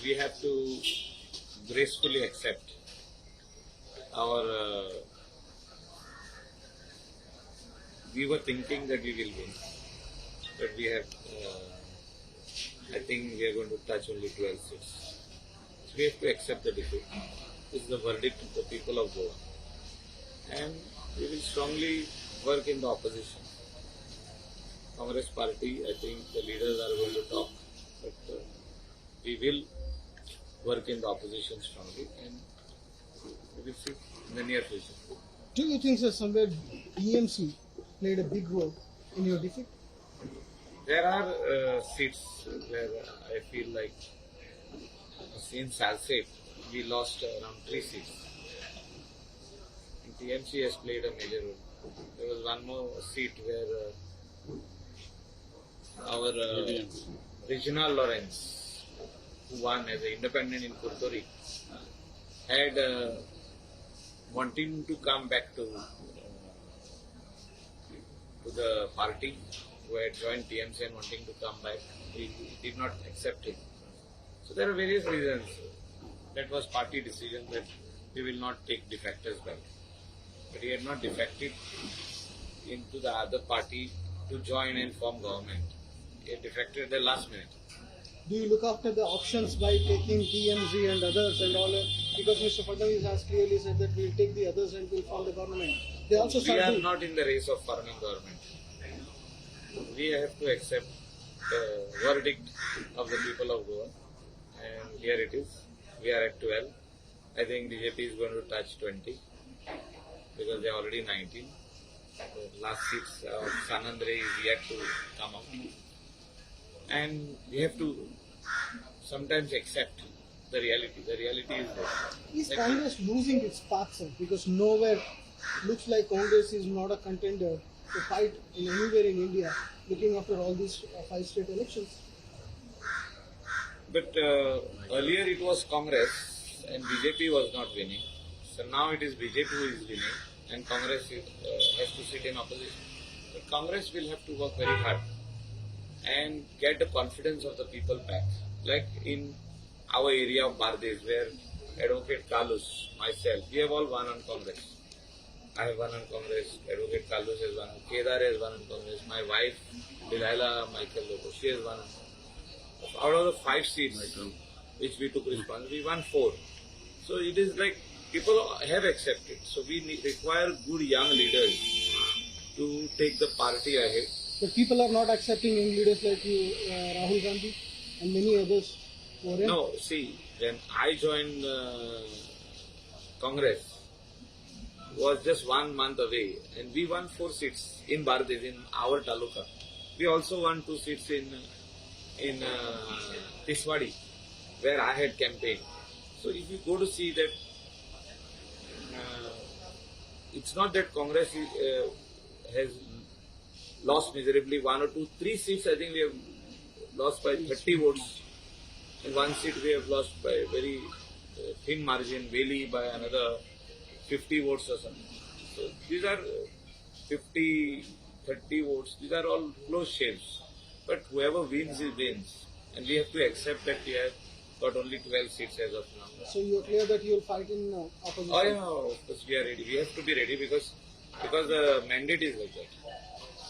we have to gracefully accept our. We were thinking that we will win, but we have. I think we are going to touch only 12 seats. So we have to accept the defeat. This is the verdict of the people of Goa, and we will strongly work in the opposition. Congress party, I think the leaders are going to talk, but we will work in the opposition strongly, and we will see in the near future. Do you think that somewhere DMC played a big role in your defeat? There are seats where I feel like in Salsate we lost around 3 seats. And TMC has played a major role. There was one more seat where our regional Lawrence, who won as an independent in Kurtori, had wanting to come back to the party, who had joined TMC and wanting to come back. He did not accept it. So there are various reasons. That was party decision that we will not take defectors back. But he had not defected into the other party to join and form government. He had defected at the last minute. Do you look after the options by taking TMZ and others and all that? Because Mr. Fadnavis has clearly said that we'll take the others and we'll form the government. They also we are not in the race of forming government. We have to accept the verdict of the people of Goa, and here it is. We are at 12. I think BJP is going to touch 20 because they are already 19. The last seats of Sanandre is yet to come out, and we have to sometimes accept the reality. The reality is this. Is Congress losing its path, sir? Because nowhere looks like Congress is not a contender to fight in anywhere in India, looking after all these 5 state elections. But earlier it was Congress and BJP was not winning. So now it is BJP who is winning and Congress has to sit in opposition. But Congress will have to work very hard and get the confidence of the people back. Like in our area of Bardes, where Advocate Kalus, myself, we have all won on Congress. I have won on Congress, Advocate Kalus has won, Kedar has won on Congress, my wife, Delilah Michael Lobo, she has won on Congress. Out of the 5 seats which we took responsibility, we won 4. So it is like people have accepted. So we require good young leaders to take the party ahead. But people are not accepting young leaders like you, Rahul Gandhi and many others. No, see, when I joined Congress, was just 1 month away, and we won 4 seats in Bardes, in our taluka. We also won 2 seats in Tiswadi, where I had campaigned. So if you go to see that, it's not that Congress has lost miserably 1 or 2, 3 seats. I think we have lost by 30 votes. In 1 seat we have lost by a very thin margin, Veli by another 50 votes or something. So these are 50, 30 votes. These are all close shaves. But whoever wins, he wins. And we have to accept that we have got only 12 seats as of now. So you are clear that you will fight in opposition? Oh yeah, of course we are ready. We have to be ready because the mandate is like that.